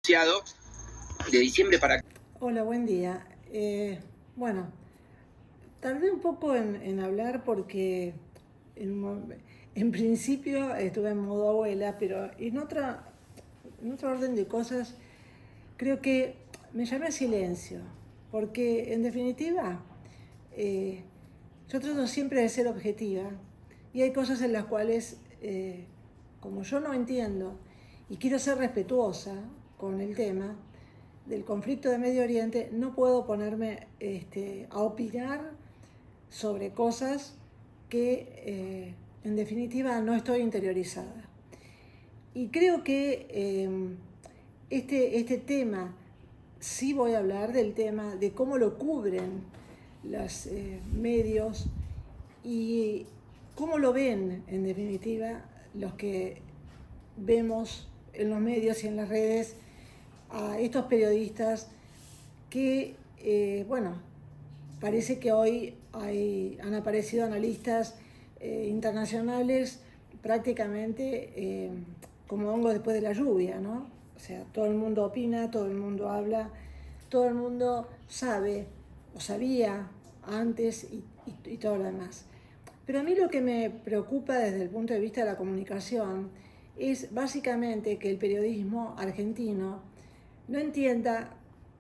de diciembre para acá. Hola, buen día. Bueno, tardé un poco en hablar porque en principio estuve en modo abuela, pero en otra orden de cosas creo que me llamé a silencio, porque en definitiva eh, yo trato siempre de ser objetiva y hay cosas en las cuales, como yo no entiendo y quiero ser respetuosa con el tema del conflicto de Medio Oriente, no puedo ponerme a opinar sobre cosas que en definitiva no estoy interiorizada. Y creo que este tema, sí voy a hablar del tema de cómo lo cubren los medios y cómo lo ven, en definitiva, los que vemos en los medios y en las redes a estos periodistas que, bueno, parece que hoy han aparecido analistas internacionales prácticamente como hongos después de la lluvia, ¿no? O sea, todo el mundo opina, todo el mundo habla, todo el mundo sabe o sabía antes y todo lo demás. Pero a mí lo que me preocupa desde el punto de vista de la comunicación es básicamente que el periodismo argentino no entienda,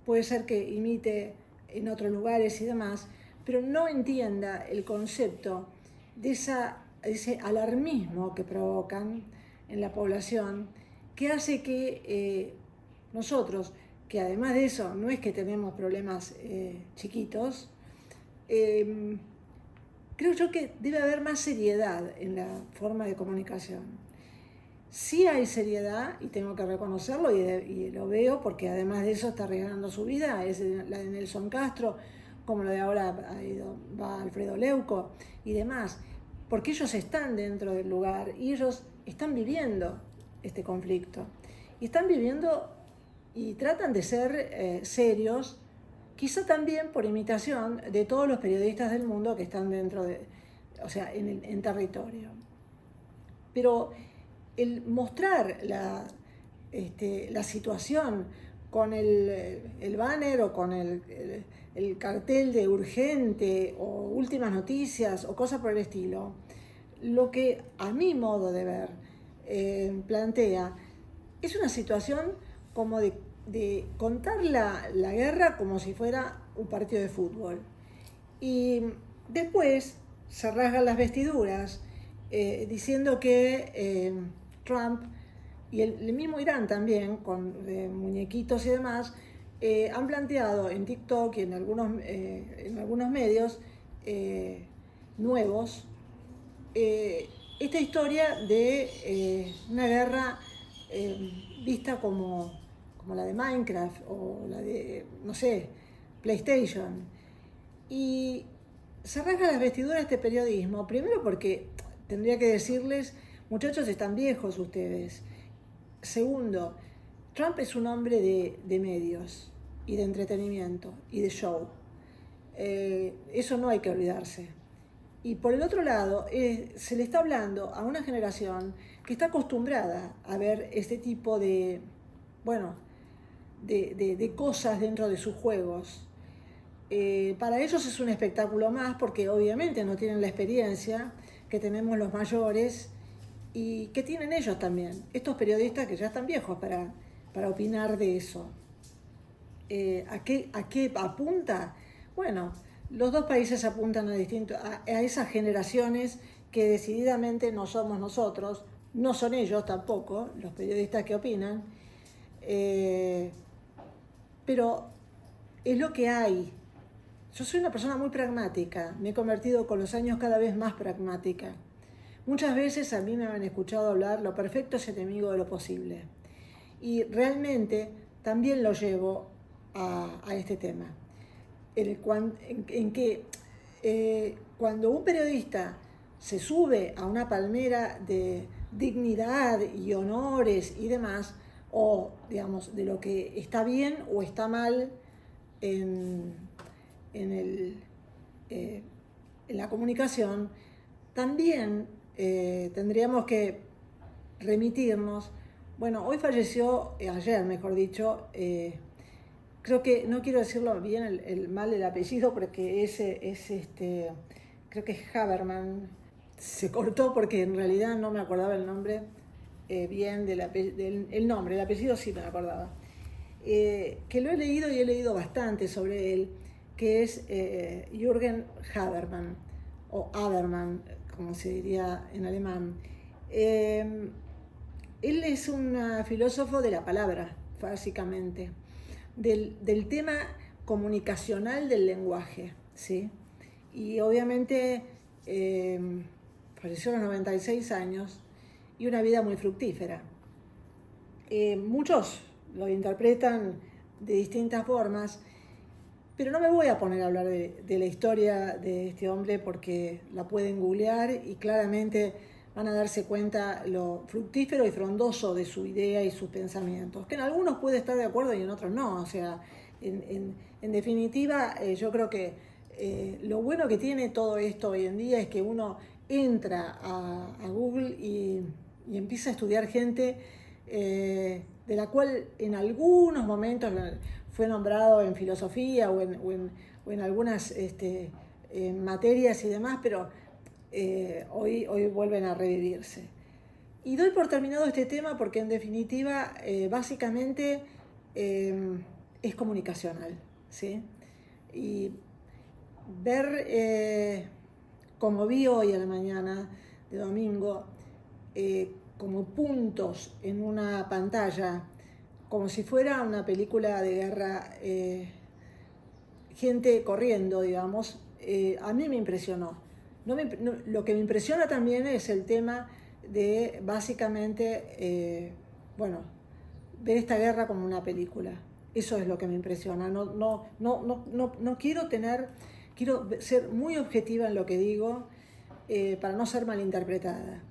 puede ser que imite en otros lugares y demás, pero no entienda el concepto de ese alarmismo que provocan en la población, que hace que nosotros, que además de eso no es que tenemos problemas chiquitos, creo yo que debe haber más seriedad en la forma de comunicación. Sí hay seriedad, y tengo que reconocerlo, y lo veo, porque además de eso está arriesgando su vida, es la de Nelson Castro, como lo de ahora va Alfredo Leuco y demás, porque ellos están dentro del lugar y ellos están viviendo este conflicto. Y están viviendo y tratan de ser serios, quizá también por imitación de todos los periodistas del mundo que están dentro de, o sea, en territorio. Pero el mostrar la situación con el banner o con el cartel de urgente o últimas noticias o cosas por el estilo, lo que a mi modo de ver plantea es una situación como de contar la guerra como si fuera un partido de fútbol. Y después se rasgan las vestiduras diciendo que Trump y el mismo Irán también, con muñequitos y demás, han planteado en TikTok y en algunos medios nuevos esta historia de una guerra vista como la de Minecraft o la de, no sé, PlayStation. Y se rasga las vestiduras este periodismo, primero porque tendría que decirles, muchachos, están viejos ustedes. Segundo, Trump es un hombre de medios y de entretenimiento y de show. Eso no hay que olvidarse. Y por el otro lado, se le está hablando a una generación que está acostumbrada a ver este tipo bueno, de cosas dentro de sus juegos. Para ellos es un espectáculo más porque obviamente no tienen la experiencia que tenemos los mayores y que tienen ellos también, estos periodistas que ya están viejos para opinar de eso. ¿A qué apunta? Bueno, los dos países apuntan a esas generaciones que decididamente no somos nosotros, no son ellos tampoco, los periodistas que opinan, pero es lo que hay. Yo soy una persona muy pragmática, me he convertido con los años cada vez más pragmática. Muchas veces a mí me han escuchado hablar, lo perfecto es enemigo de lo posible. Y realmente también lo llevo a este tema. En que cuando un periodista se sube a una palmera de dignidad y honores y demás, o digamos, de lo que está bien o está mal en, en, el, en la comunicación, también tendríamos que remitirnos Bueno, hoy falleció, ayer mejor dicho, creo que, no quiero decirlo bien el mal del apellido, porque creo que es Haberman. Se cortó porque en realidad no me acordaba el nombre bien el nombre, el apellido sí me acordaba. Que lo he leído y he leído bastante sobre él, que es Jürgen Haberman, o Haberman, como se diría en alemán. Él es un filósofo de la palabra, básicamente, del tema comunicacional del lenguaje, ¿sí? Y obviamente falleció a los 96 años y una vida muy fructífera. Muchos lo interpretan de distintas formas, pero no me voy a poner a hablar de la historia de este hombre porque la pueden googlear y claramente van a darse cuenta lo fructífero y frondoso de su idea y sus pensamientos, que en algunos puede estar de acuerdo y en otros no. O sea, en definitiva, yo creo que lo bueno que tiene todo esto hoy en día es que uno entra a Google y empieza a estudiar gente de la cual en algunos momentos fue nombrado en filosofía o en algunas materias y demás, pero hoy vuelven a revivirse. Y doy por terminado este tema porque en definitiva básicamente es comunicacional, ¿sí? Y ver, como vi hoy a la mañana de domingo, como puntos en una pantalla, como si fuera una película de guerra, gente corriendo, digamos, a mí me impresionó. Lo que me impresiona también es el tema de básicamente, bueno, ver esta guerra como una película. Eso es lo que me impresiona. No quiero ser muy objetiva en lo que digo para no ser malinterpretada.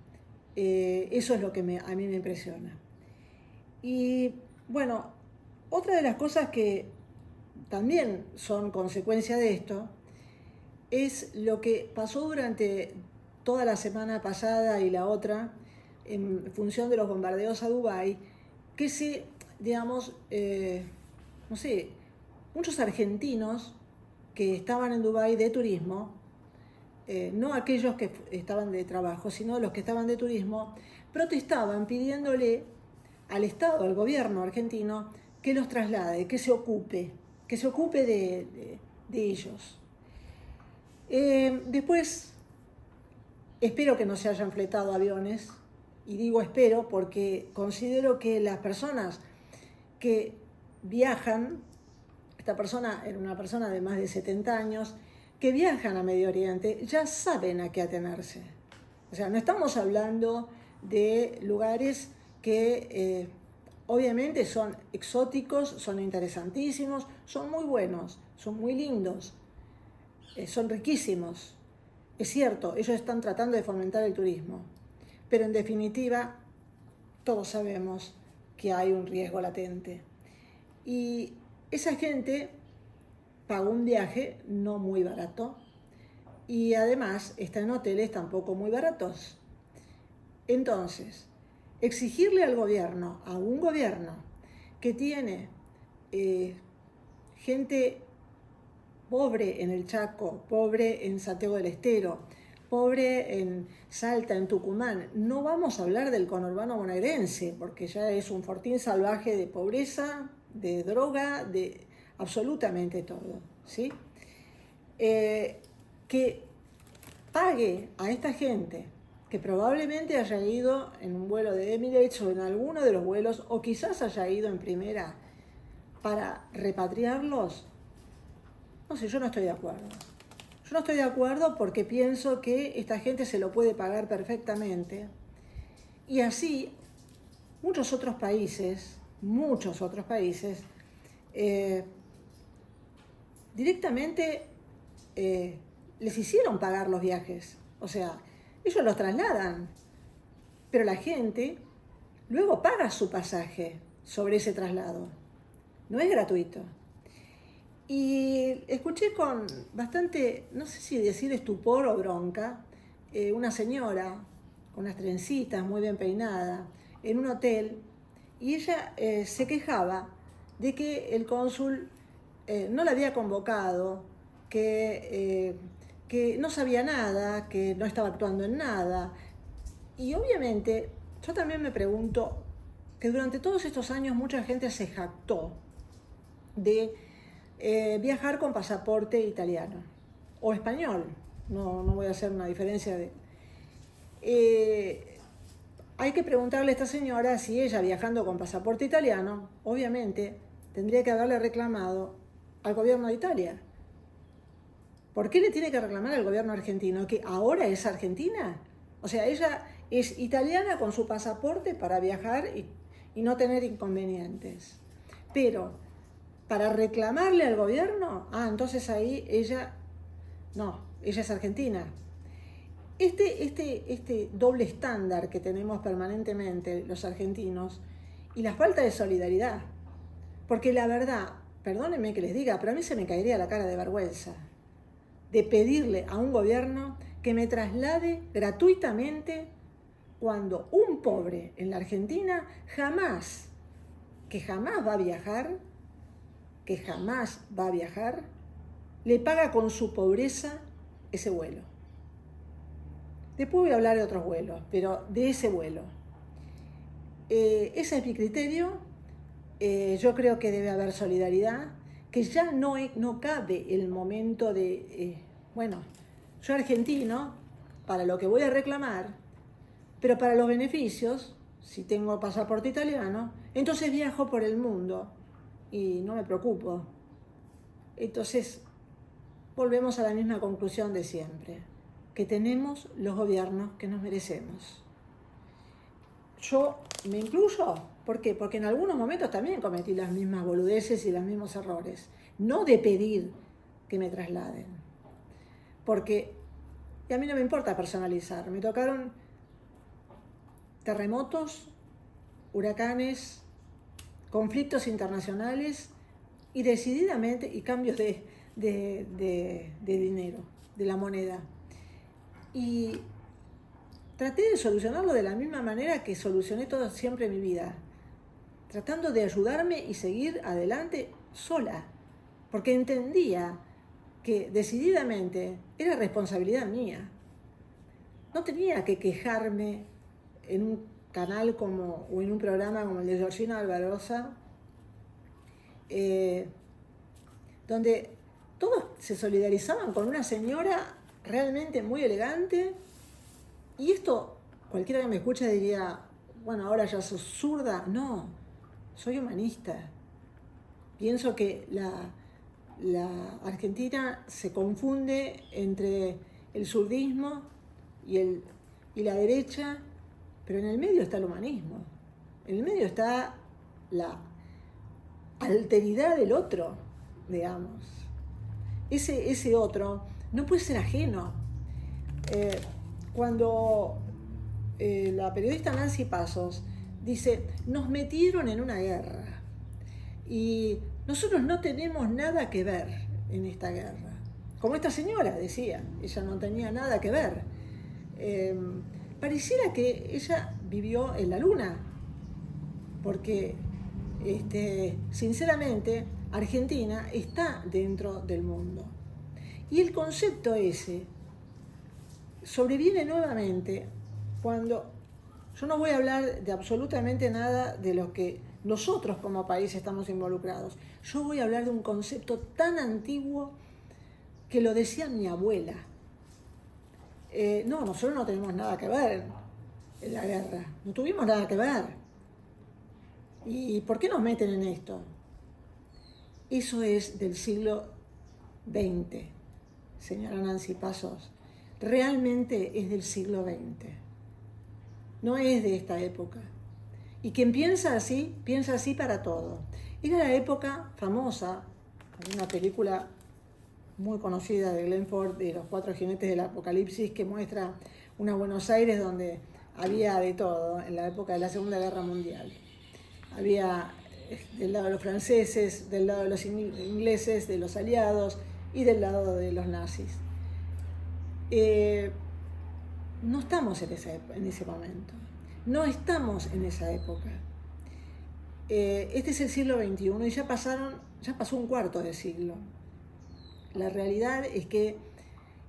Eso es lo que a mí me impresiona. Y bueno, otra de las cosas que también son consecuencia de esto es lo que pasó durante toda la semana pasada y la otra en función de los bombardeos a Dubái, que digamos, no sé, muchos argentinos que estaban en Dubái de turismo, no aquellos que estaban de trabajo, sino los que estaban de turismo, protestaban pidiéndole al Estado, al gobierno argentino, que los traslade, que se ocupe de ellos. Después, espero que no se hayan fletado aviones, y digo espero porque considero que las personas que viajan, esta persona era una persona de más de 70 años, que viajan a Medio Oriente, ya saben a qué atenerse. O sea, no estamos hablando de lugares que obviamente son exóticos, son interesantísimos, son muy buenos, son muy lindos, son riquísimos. Es cierto, ellos están tratando de fomentar el turismo, pero en definitiva todos sabemos que hay un riesgo latente. Y esa gente pagó un viaje no muy barato y además está en hoteles tampoco muy baratos. Entonces, exigirle al gobierno, a un gobierno que tiene gente pobre en el Chaco, pobre en Santiago del Estero, pobre en Salta, en Tucumán, no vamos a hablar del conurbano bonaerense, porque ya es un fortín salvaje de pobreza, de droga, de absolutamente todo, ¿sí? Que pague a esta gente que probablemente haya ido en un vuelo de Emirates o en alguno de los vuelos, o quizás haya ido en primera, para repatriarlos. No sé, yo no estoy de acuerdo. Yo no estoy de acuerdo porque pienso que esta gente se lo puede pagar perfectamente. Y así, muchos otros países, directamente les hicieron pagar los viajes. O sea, ellos los trasladan, pero la gente luego paga su pasaje sobre ese traslado. No es gratuito. Y escuché con bastante, no sé si decir estupor o bronca, una señora con unas trencitas muy bien peinada en un hotel y ella se quejaba de que el cónsul no la había convocado, que no sabía nada, que no estaba actuando en nada. Y obviamente yo también me pregunto que durante todos estos años mucha gente se jactó de viajar con pasaporte italiano o español, no voy a hacer una diferencia hay que preguntarle a esta señora si ella, viajando con pasaporte italiano, obviamente tendría que haberle reclamado al gobierno de Italia. ¿Por qué le tiene que reclamar al gobierno argentino? ¿Que ahora es argentina? O sea, ella es italiana con su pasaporte para viajar y no tener inconvenientes. Pero para reclamarle al gobierno, entonces ahí ella es argentina. Este doble estándar que tenemos permanentemente los argentinos y la falta de solidaridad, porque la verdad, perdónenme que les diga, pero a mí se me caería la cara de vergüenza de pedirle a un gobierno que me traslade gratuitamente cuando un pobre en la Argentina que jamás va a viajar, le paga con su pobreza ese vuelo. Después voy a hablar de otros vuelos, pero de ese vuelo. Ese es mi criterio. Yo creo que debe haber solidaridad, que ya no cabe el momento de, yo argentino, para lo que voy a reclamar, pero para los beneficios, si tengo pasaporte italiano, entonces viajo por el mundo y no me preocupo. Entonces, volvemos a la misma conclusión de siempre, que tenemos los gobiernos que nos merecemos. Yo me incluyo, ¿por qué? Porque en algunos momentos también cometí las mismas boludeces y los mismos errores, no de pedir que me trasladen, porque y a mí no me importa personalizar, me tocaron terremotos, huracanes, conflictos internacionales y decididamente, y cambios de dinero, de la moneda. Y traté de solucionarlo de la misma manera que solucioné todo siempre en mi vida, tratando de ayudarme y seguir adelante sola, porque entendía que decididamente era responsabilidad mía. No tenía que quejarme en un canal o en un programa como el de Georgina Barbarossa, donde todos se solidarizaban con una señora realmente muy elegante. Y esto, cualquiera que me escucha diría, bueno, ahora ya sos zurda. No, soy humanista. Pienso que la Argentina se confunde entre el zurdismo y la derecha, pero en el medio está el humanismo. En el medio está la alteridad del otro, digamos. Ese otro no puede ser ajeno. Cuando la periodista Nancy Pasos dice, nos metieron en una guerra y nosotros no tenemos nada que ver en esta guerra. Como esta señora decía, ella no tenía nada que ver. Pareciera que ella vivió en la luna, porque sinceramente Argentina está dentro del mundo. Y el concepto ese sobreviene nuevamente cuando yo no voy a hablar de absolutamente nada de lo que nosotros como país estamos involucrados. Yo voy a hablar de un concepto tan antiguo que lo decía mi abuela. Nosotros no tenemos nada que ver en la guerra, no tuvimos nada que ver. ¿Y por qué nos meten en esto? Eso es del siglo XX, señora Nancy Pasos. Realmente es del siglo XX. No es de esta época. Y quien piensa así para todo. Era la época famosa, hay una película muy conocida de Glenn Ford, de Los Cuatro Jinetes del Apocalipsis, que muestra una Buenos Aires donde había de todo en la época de la Segunda Guerra Mundial. Había del lado de los franceses, del lado de los ingleses, de los aliados y del lado de los nazis. No estamos en ese momento, no estamos en esa época. Este es el siglo XXI y ya pasó un cuarto de siglo. La realidad es que,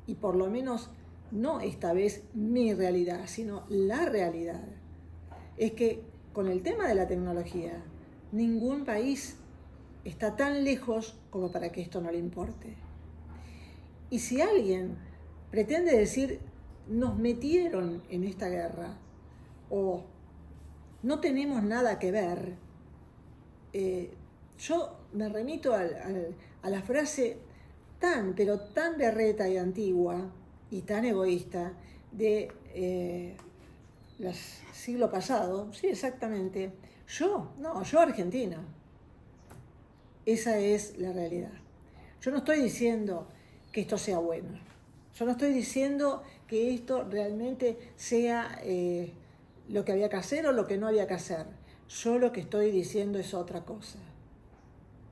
y por lo menos no esta vez mi realidad, sino la realidad, es que con el tema de la tecnología, ningún país está tan lejos como para que esto no le importe. Y si alguien pretende decir, nos metieron en esta guerra, o no tenemos nada que ver, yo me remito a la frase pero tan berreta y antigua y tan egoísta de siglo pasado, sí, exactamente, yo Argentina. Esa es la realidad. Yo no estoy diciendo que esto sea bueno. Yo no estoy diciendo que esto realmente sea lo que había que hacer o lo que no había que hacer. Yo lo que estoy diciendo es otra cosa.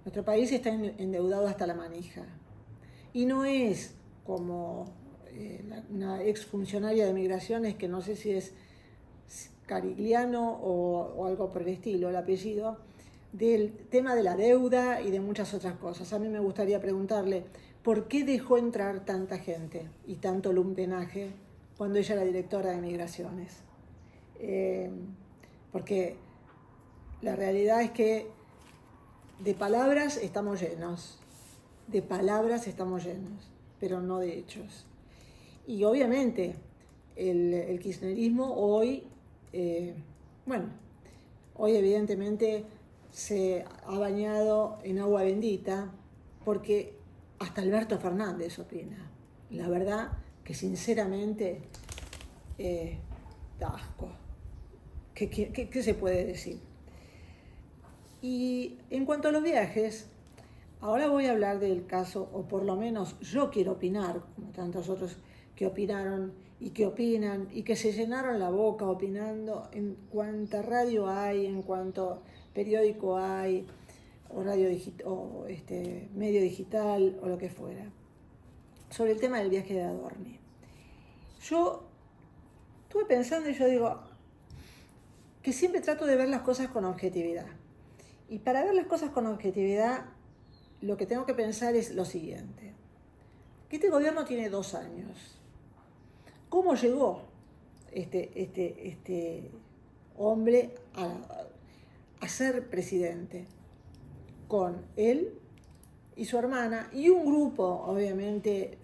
Nuestro país está endeudado hasta la manija. Y no es como una exfuncionaria de migraciones, que no sé si es Carigliano o algo por el estilo, el apellido, del tema de la deuda y de muchas otras cosas. A mí me gustaría preguntarle, ¿por qué dejó entrar tanta gente y tanto lumpenaje cuando ella era directora de migraciones? Porque la realidad es que de palabras estamos llenos, pero no de hechos. Y obviamente el kirchnerismo hoy, hoy evidentemente se ha bañado en agua bendita, porque hasta Alberto Fernández opina. La verdad que sinceramente da asco. ¿Qué se puede decir? Y en cuanto a los viajes, ahora voy a hablar del caso, o por lo menos yo quiero opinar, como tantos otros que opinaron y que opinan y que se llenaron la boca opinando en cuánta radio hay, en cuánto periódico hay, o radio o medio digital, o lo que fuera, sobre el tema del viaje de Adorni. Yo estuve pensando y yo digo que siempre trato de ver las cosas con objetividad. Y para ver las cosas con objetividad, lo que tengo que pensar es lo siguiente: que este gobierno tiene 2 años. ¿Cómo llegó este hombre a ser presidente? Con él y su hermana y un grupo, obviamente,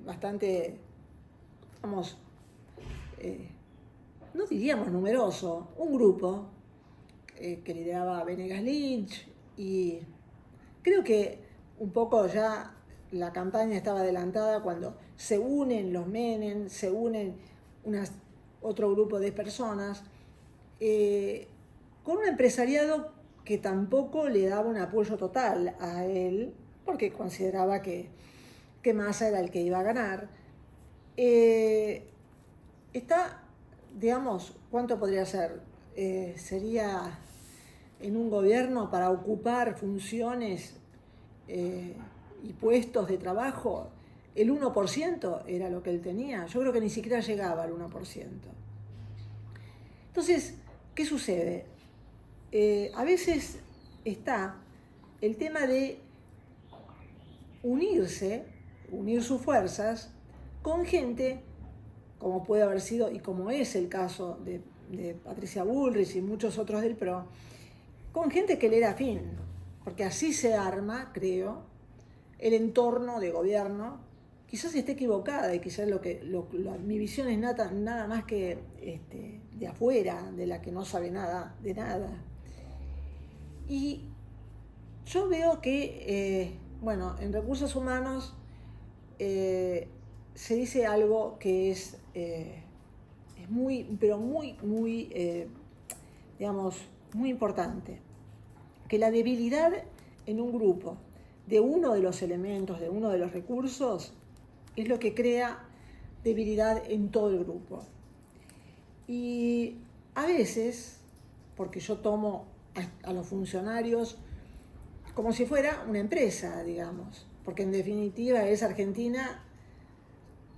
bastante, vamos, no diríamos numeroso, un grupo que lideraba Venegas Lynch, y creo que un poco ya la campaña estaba adelantada cuando se unen los Menem, se unen otro grupo de personas, con un empresariado que tampoco le daba un apoyo total a él, porque consideraba que Massa era el que iba a ganar. Está, digamos, ¿cuánto podría ser? Sería en un gobierno para ocupar funciones y puestos de trabajo, el 1% era lo que él tenía. Yo creo que ni siquiera llegaba al 1%. Entonces, ¿qué sucede? A veces está el tema de unir sus fuerzas con gente, como puede haber sido y como es el caso de Patricia Bullrich y muchos otros del PRO, con gente que le era afín, porque así se arma, creo, el entorno de gobierno. Quizás esté equivocada y quizás mi visión es nada más que de afuera, de la que no sabe nada de nada. Y yo veo que, en recursos humanos se dice algo que es muy, pero muy, digamos, muy importante, que la debilidad en un grupo de uno de los elementos, de uno de los recursos, es lo que crea debilidad en todo el grupo. Y a veces, porque yo tomo a los funcionarios como si fuera una empresa, digamos, porque en definitiva es Argentina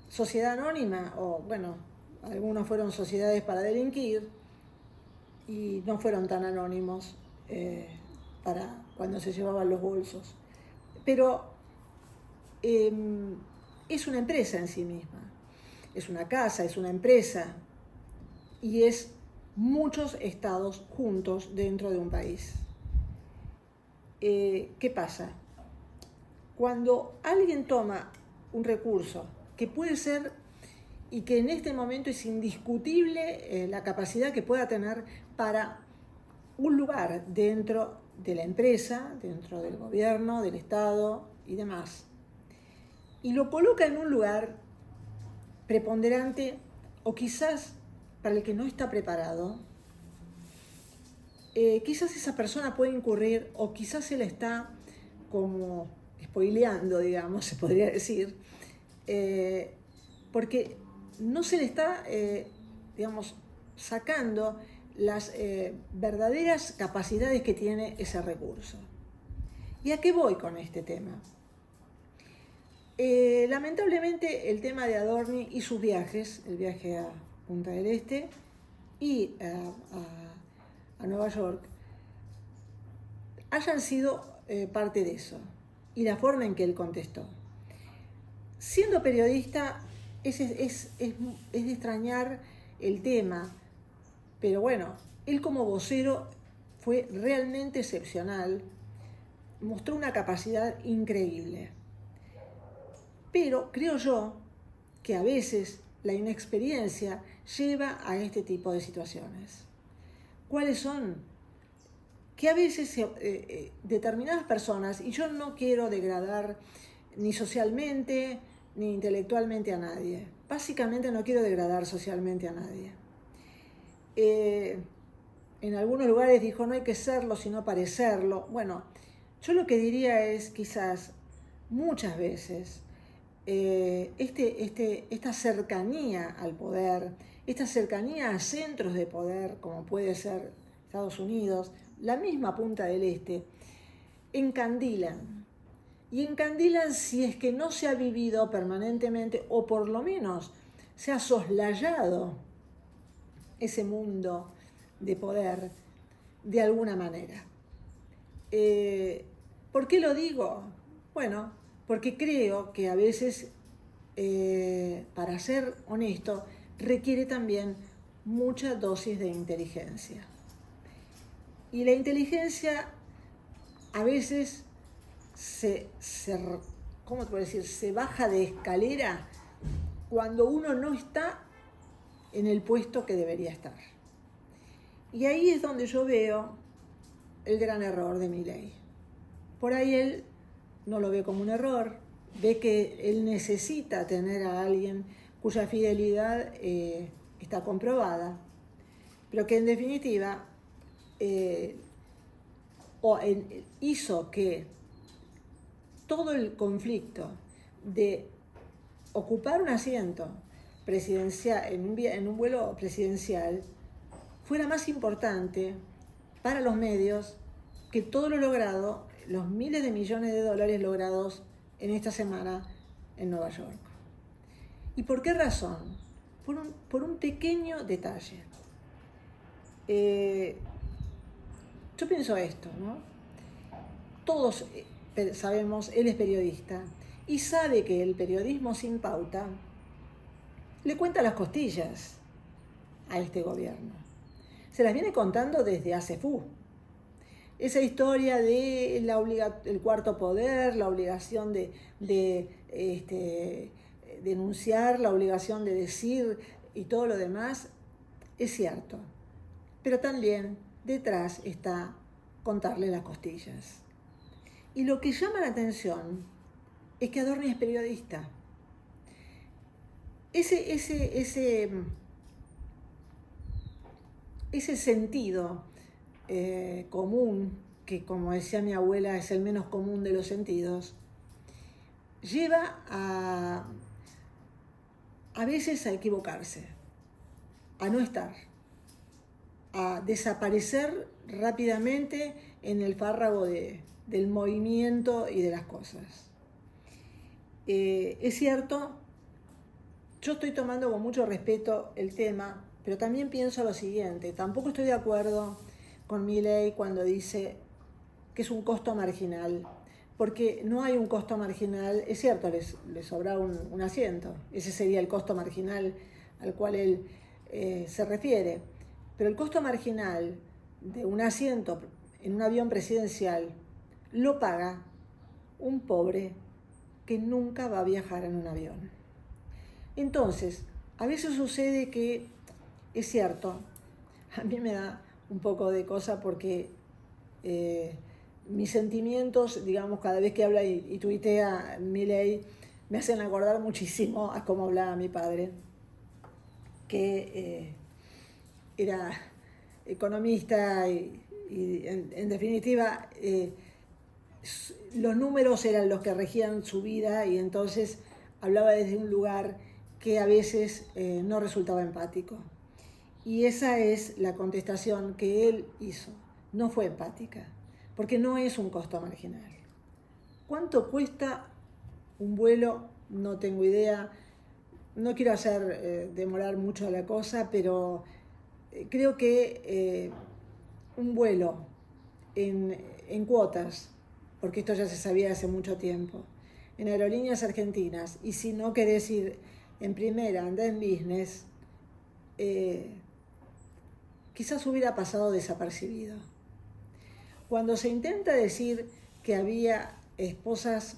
sociedad anónima, o algunos fueron sociedades para delinquir y no fueron tan anónimos para cuando se llevaban los bolsos. Pero es una empresa en sí misma, es una casa, es una empresa y es muchos estados juntos dentro de un país. ¿Qué pasa? Cuando alguien toma un recurso que puede ser y que en este momento es indiscutible la capacidad que pueda tener para un lugar dentro de la empresa, dentro del gobierno, del Estado y demás, y lo coloca en un lugar preponderante o quizás para el que no está preparado, quizás esa persona puede incurrir o quizás él está como spoileando, digamos, se podría decir, porque no se le está, digamos, sacando las verdaderas capacidades que tiene ese recurso. ¿Y a qué voy con este tema? Lamentablemente el tema de Adorni y sus viajes, el viaje a Punta del Este y a Nueva York, hayan sido parte de eso y la forma en que él contestó. Siendo periodista es de extrañar el tema, pero bueno, él como vocero fue realmente excepcional, mostró una capacidad increíble. Pero creo yo que a veces la inexperiencia lleva a este tipo de situaciones. ¿Cuáles son? Que a veces determinadas personas, y yo no quiero degradar ni socialmente ni intelectualmente a nadie, básicamente no quiero degradar socialmente a nadie. En algunos lugares dijo no hay que serlo sino parecerlo. Bueno, yo lo que diría es quizás muchas veces esta cercanía al poder, esta cercanía a centros de poder como puede ser Estados Unidos, la misma Punta del Este, encandilan. Y encandilan si es que no se ha vivido permanentemente o por lo menos se ha soslayado ese mundo de poder de alguna manera. ¿Por qué lo digo? Bueno, porque creo que a veces, para ser honesto, requiere también mucha dosis de inteligencia. Y la inteligencia a veces ¿cómo te puedo decir? Se baja de escalera cuando uno no está en el puesto que debería estar. Y ahí es donde yo veo el gran error de Milei. Por ahí él no lo ve como un error, ve que él necesita tener a alguien cuya fidelidad está comprobada, pero que en definitiva hizo que todo el conflicto de ocupar un asiento presidencial en un vuelo presidencial fuera más importante para los medios que todo lo logrado, los miles de millones de dólares logrados en esta semana en Nueva York. ¿Y por qué razón? Por un pequeño detalle. Yo pienso esto, ¿no? Todos sabemos, él es periodista y sabe que el periodismo sin pauta le cuenta las costillas a este gobierno. Se las viene contando desde ACFU. Esa historia de el cuarto poder, la obligación de denunciar, la obligación de decir y todo lo demás, es cierto. Pero también detrás está contarle las costillas. Y lo que llama la atención es que Adorni es periodista. Ese sentido común, que como decía mi abuela es el menos común de los sentidos, lleva a veces a equivocarse, a no estar, a desaparecer rápidamente en el fárrago del movimiento y de las cosas. Es cierto, yo estoy tomando con mucho respeto el tema, pero también pienso lo siguiente, tampoco estoy de acuerdo con Milei cuando dice que es un costo marginal, porque no hay un costo marginal. Es cierto, les sobra un asiento, ese sería el costo marginal al cual él se refiere, pero el costo marginal de un asiento en un avión presidencial lo paga un pobre que nunca va a viajar en un avión. Entonces, a veces sucede que, es cierto, a mí me da un poco de cosa porque mis sentimientos, digamos, cada vez que habla y tuitea Milei, me hacen acordar muchísimo a cómo hablaba mi padre, que era economista y en definitiva los números eran los que regían su vida, y entonces hablaba desde un lugar que a veces no resultaba empático. Y esa es la contestación que él hizo. No fue empática, porque no es un costo marginal. ¿Cuánto cuesta un vuelo? No tengo idea. No quiero hacer demorar mucho la cosa, pero creo que un vuelo en cuotas, porque esto ya se sabía hace mucho tiempo, en Aerolíneas Argentinas, y si no querés ir en primera, anda en business, quizás hubiera pasado desapercibido. Cuando se intenta decir que había esposas,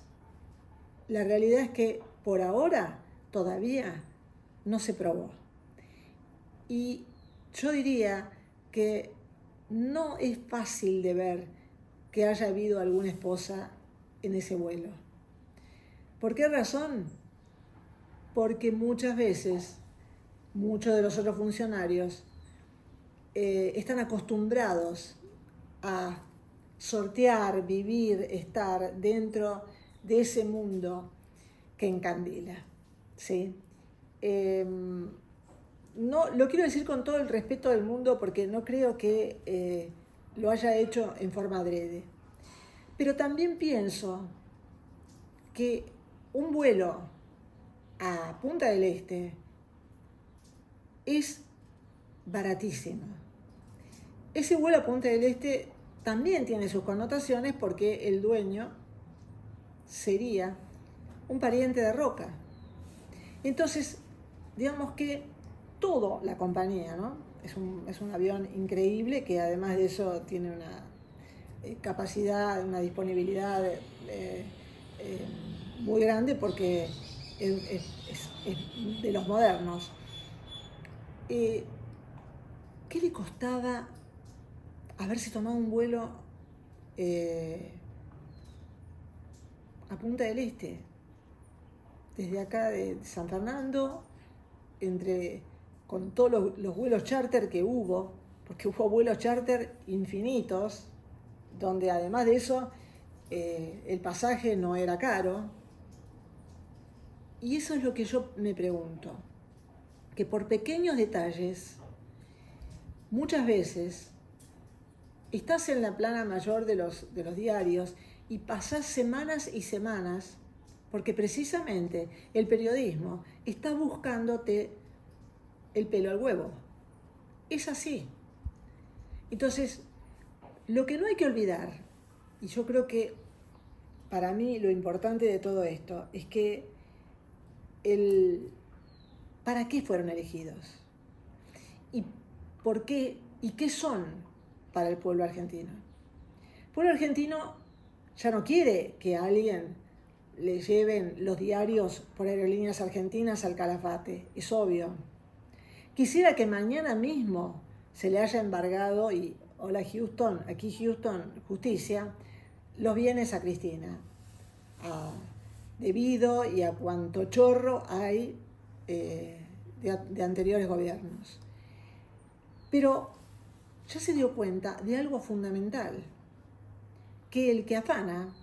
la realidad es que por ahora todavía no se probó. Y yo diría que no es fácil de ver que haya habido alguna esposa en ese vuelo. ¿Por qué razón? Porque muchas veces muchos de los otros funcionarios están acostumbrados a sortear, vivir, estar dentro de ese mundo que encandila, ¿sí? No lo quiero decir con todo el respeto del mundo, porque no creo que lo haya hecho en forma adrede, pero también pienso que un vuelo a Punta del Este es baratísimo. Ese vuelo a Punta del Este también tiene sus connotaciones, porque el dueño sería un pariente de Roca. Entonces, digamos que toda la compañía, ¿no? Es un avión increíble, que además de eso tiene una capacidad, una disponibilidad muy grande, porque es de los modernos. ¿Qué le costaba haberse tomado un vuelo a Punta del Este? Desde acá de San Fernando, con todos los vuelos charter que hubo, porque hubo vuelos charter infinitos, donde además de eso el pasaje no era caro. Y eso es lo que yo me pregunto, que por pequeños detalles, muchas veces estás en la plana mayor de los diarios y pasás semanas y semanas, porque precisamente el periodismo está buscándote el pelo al huevo. Es así. Entonces, lo que no hay que olvidar, y yo creo que para mí lo importante de todo esto, es que ¿para qué fueron elegidos? ¿Y por qué? ¿Y qué son para el pueblo argentino? El pueblo argentino ya no quiere que a alguien le lleven los diarios por Aerolíneas Argentinas al Calafate, es obvio. Quisiera que mañana mismo se le haya embargado, y hola Houston, aquí Houston, justicia, los bienes a Cristina, debido y a cuánto chorro hay de anteriores gobiernos. Pero ya se dio cuenta de algo fundamental, que el que afana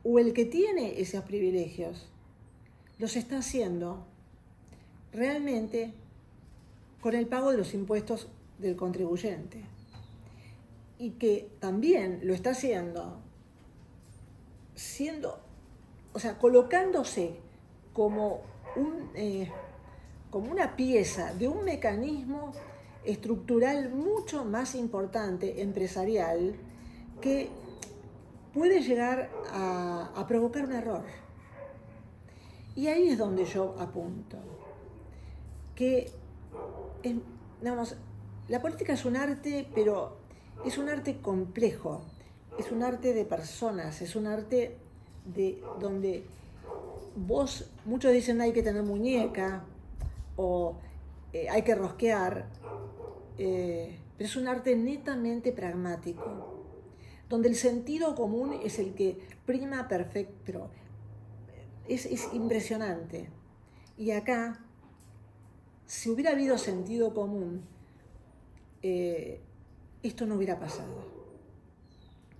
o el que tiene esos privilegios los está haciendo realmente con el pago de los impuestos del contribuyente, y que también lo está haciendo colocándose como una pieza de un mecanismo estructural mucho más importante, empresarial, que puede llegar a provocar un error. Y ahí es donde yo apunto, que digamos, la política es un arte, pero es un arte complejo, es un arte de personas, es un arte de donde muchos dicen hay que tener muñeca o hay que rosquear, pero es un arte netamente pragmático, donde el sentido común es el que prima perfecto, pero es impresionante. Y acá, si hubiera habido sentido común, esto no hubiera pasado.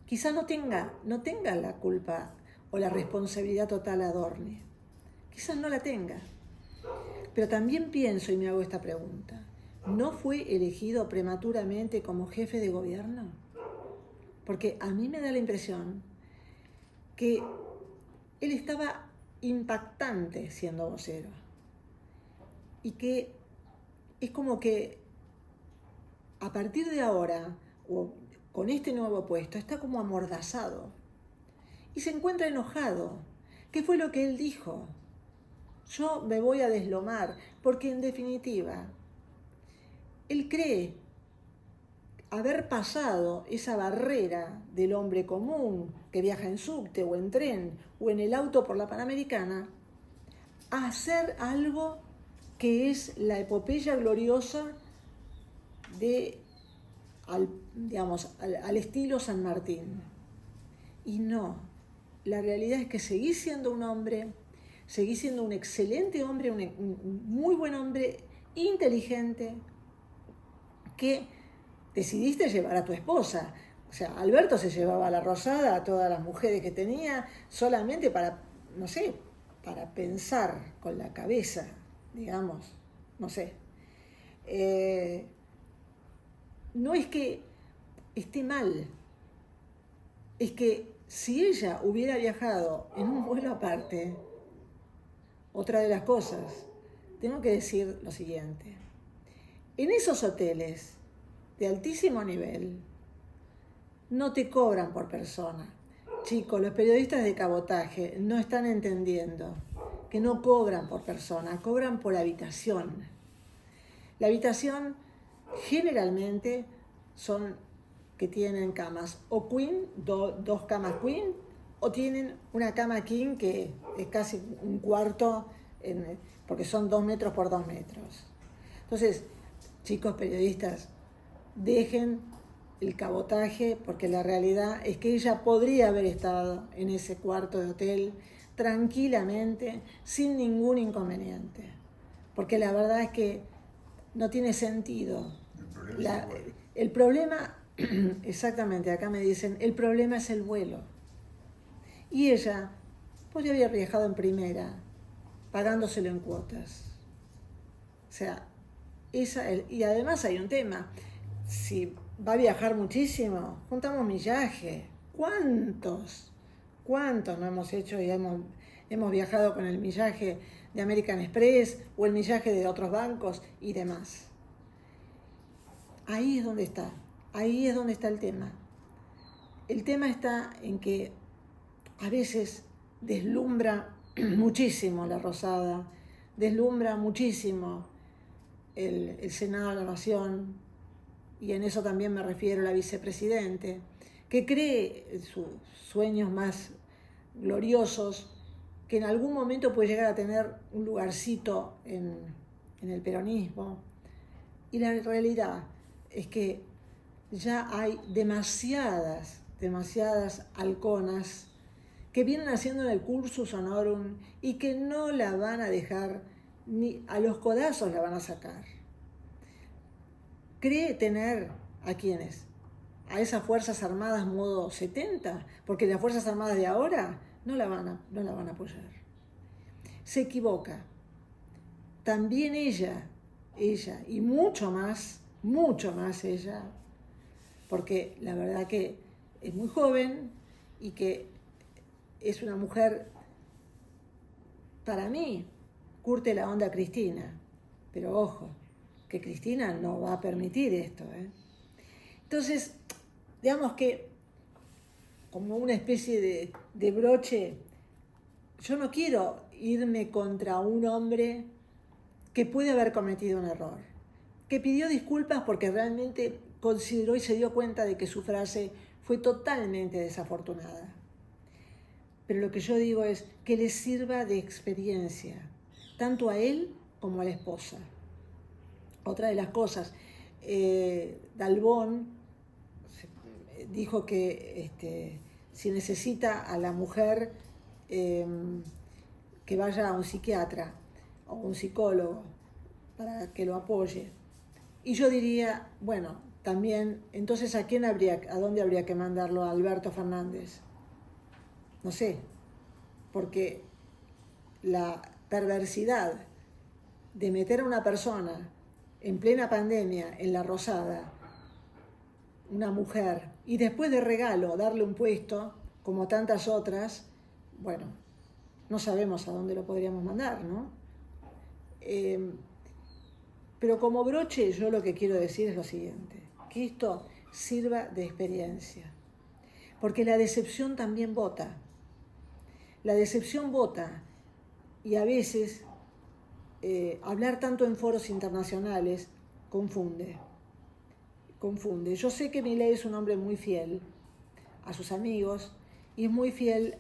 Quizás no tenga la culpa o la responsabilidad total Adorni. Quizás no la tenga. Pero también pienso y me hago esta pregunta. ¿No fue elegido prematuramente como jefe de gobierno? Porque a mí me da la impresión que él estaba impactante siendo vocero. Y que es como que a partir de ahora, o con este nuevo puesto, está como amordazado. Y se encuentra enojado. ¿Qué fue lo que él dijo? Yo me voy a deslomar, porque en definitiva, él cree haber pasado esa barrera del hombre común que viaja en subte o en tren o en el auto por la Panamericana a hacer algo que es la epopeya gloriosa de, al estilo San Martín. Y no, la realidad es que seguís siendo un hombre, seguís siendo un excelente hombre, un muy buen hombre, inteligente, que decidiste llevar a tu esposa. O sea, Alberto se llevaba a la Rosada, a todas las mujeres que tenía, solamente para, no sé, para pensar con la cabeza, digamos, no sé. No es que esté mal, es que si ella hubiera viajado en un vuelo aparte, otra de las cosas, tengo que decir lo siguiente. En esos hoteles de altísimo nivel, no te cobran por persona. Chicos, los periodistas de cabotaje no están entendiendo que no cobran por persona, cobran por habitación. La habitación generalmente son que tienen camas o queen, dos camas queen, o tienen una cama king que es casi un cuarto, porque son 2 metros por 2 metros. Entonces, chicos periodistas, dejen el cabotaje, porque la realidad es que ella podría haber estado en ese cuarto de hotel tranquilamente, sin ningún inconveniente. Porque la verdad es que no tiene sentido. El problema, exactamente, acá me dicen, el problema es el vuelo. Y ella podría haber viajado en primera, pagándoselo en cuotas. O sea, y además hay un tema. Si va a viajar muchísimo, juntamos millaje. ¿Cuántos no hemos hecho y hemos viajado con el millaje de American Express o el millaje de otros bancos y demás? Ahí es donde está el tema. El tema está en que a veces deslumbra muchísimo la Rosada, deslumbra muchísimo el Senado de la Nación, y en eso también me refiero a la vicepresidente, que cree sus sueños más gloriosos, que en algún momento puede llegar a tener un lugarcito en el peronismo. Y la realidad es que ya hay demasiadas halconas que vienen haciendo el cursus honorum y que no la van a dejar, ni a los codazos la van a sacar. ¿Cree tener a quiénes? A esas Fuerzas Armadas modo 70, porque las Fuerzas Armadas de ahora no la van a apoyar. Se equivoca. También ella, y mucho más ella, porque la verdad que es muy joven y que es una mujer, para mí, curte la onda Cristina, pero ojo, que Cristina no va a permitir esto. Entonces, digamos que como una especie de broche, yo no quiero irme contra un hombre que puede haber cometido un error, que pidió disculpas porque realmente consideró y se dio cuenta de que su frase fue totalmente desafortunada. Pero lo que yo digo es que le sirva de experiencia, tanto a él como a la esposa. Otra de las cosas, Dalbón dijo que si necesita a la mujer que vaya a un psiquiatra o un psicólogo para que lo apoye. Y yo diría, bueno, también, entonces ¿a dónde habría que mandarlo? A Alberto Fernández. No sé, porque la perversidad de meter a una persona en plena pandemia en la Rosada, una mujer, y después de regalo darle un puesto, como tantas otras, bueno, no sabemos a dónde lo podríamos mandar, ¿no? Pero como broche yo lo que quiero decir es lo siguiente, que esto sirva de experiencia, porque la decepción también vota. La decepción vota y a veces hablar tanto en foros internacionales confunde. Yo sé que Milei es un hombre muy fiel a sus amigos y es muy fiel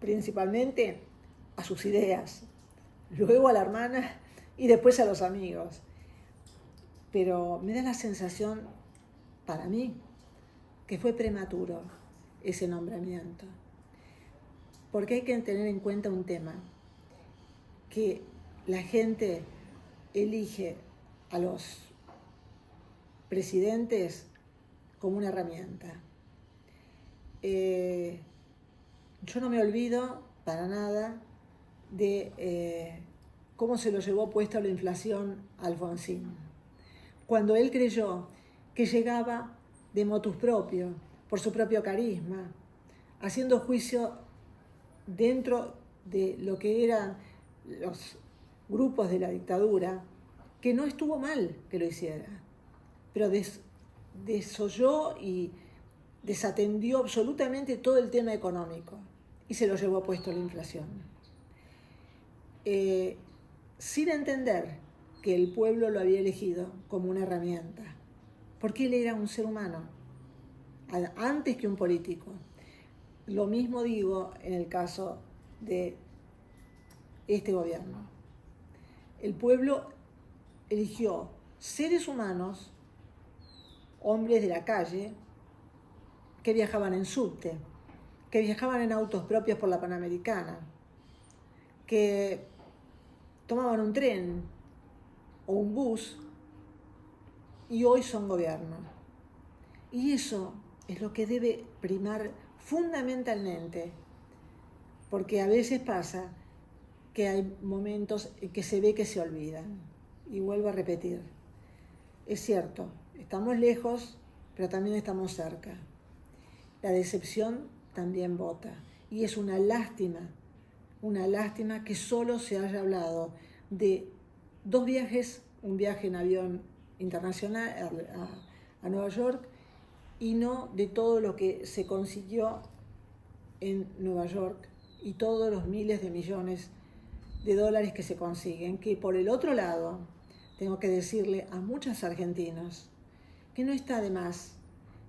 principalmente a sus ideas, luego a la hermana y después a los amigos. Pero me da la sensación, para mí, que fue prematuro ese nombramiento. Porque hay que tener en cuenta un tema, que la gente elige a los presidentes como una herramienta. Yo no me olvido para nada de cómo se lo llevó puesto la inflación a Alfonsín. Cuando él creyó que llegaba de motus propio, por su propio carisma, haciendo juicio dentro de lo que eran los grupos de la dictadura, que no estuvo mal que lo hiciera, pero desoyó y desatendió absolutamente todo el tema económico y se lo llevó puesto la inflación. Sin entender que el pueblo lo había elegido como una herramienta, porque él era un ser humano, antes que un político. Lo mismo digo en el caso de este gobierno. El pueblo eligió seres humanos, hombres de la calle, que viajaban en subte, que viajaban en autos propios por la Panamericana, que tomaban un tren o un bus y hoy son gobierno. Y eso es lo que debe primar fundamentalmente, porque a veces pasa que hay momentos en que se ve que se olvidan. Y vuelvo a repetir, es cierto, estamos lejos, pero también estamos cerca. La decepción también vota. Y es una lástima que solo se haya hablado de 2 viajes, un viaje en avión internacional a Nueva York, y no de todo lo que se consiguió en Nueva York y todos los miles de millones de dólares que se consiguen, que por el otro lado tengo que decirle a muchos argentinos que no está de más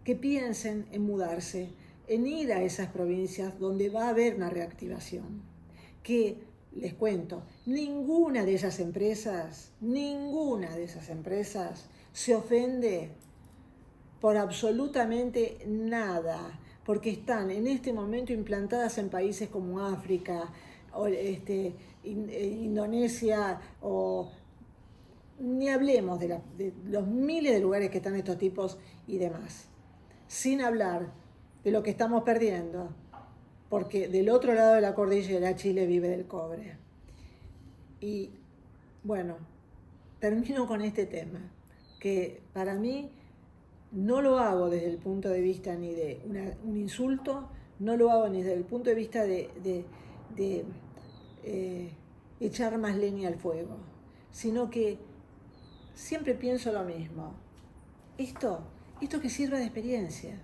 que piensen en mudarse, en ir a esas provincias donde va a haber una reactivación, que les cuento, ninguna de esas empresas se ofende por absolutamente nada, porque están en este momento implantadas en países como África, o Indonesia, o ni hablemos de los miles de lugares que están estos tipos y demás. Sin hablar de lo que estamos perdiendo, porque del otro lado de la cordillera Chile vive del cobre. Y bueno, termino con este tema, que para mí no lo hago desde el punto de vista ni de un insulto, no lo hago ni desde el punto de vista de echar más leña al fuego, sino que siempre pienso lo mismo. Esto que sirva de experiencia,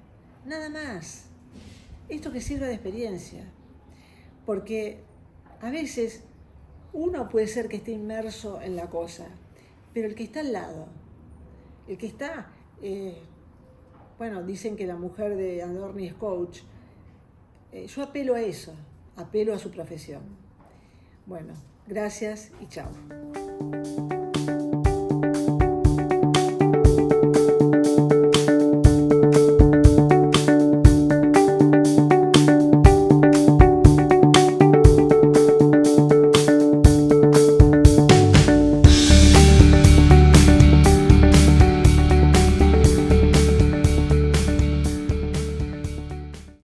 nada más. Esto que sirva de experiencia. Porque a veces uno puede ser que esté inmerso en la cosa, pero el que está al lado, el que está, dicen que la mujer de Adorni es coach, yo apelo a eso, apelo a su profesión. Bueno, gracias y chao.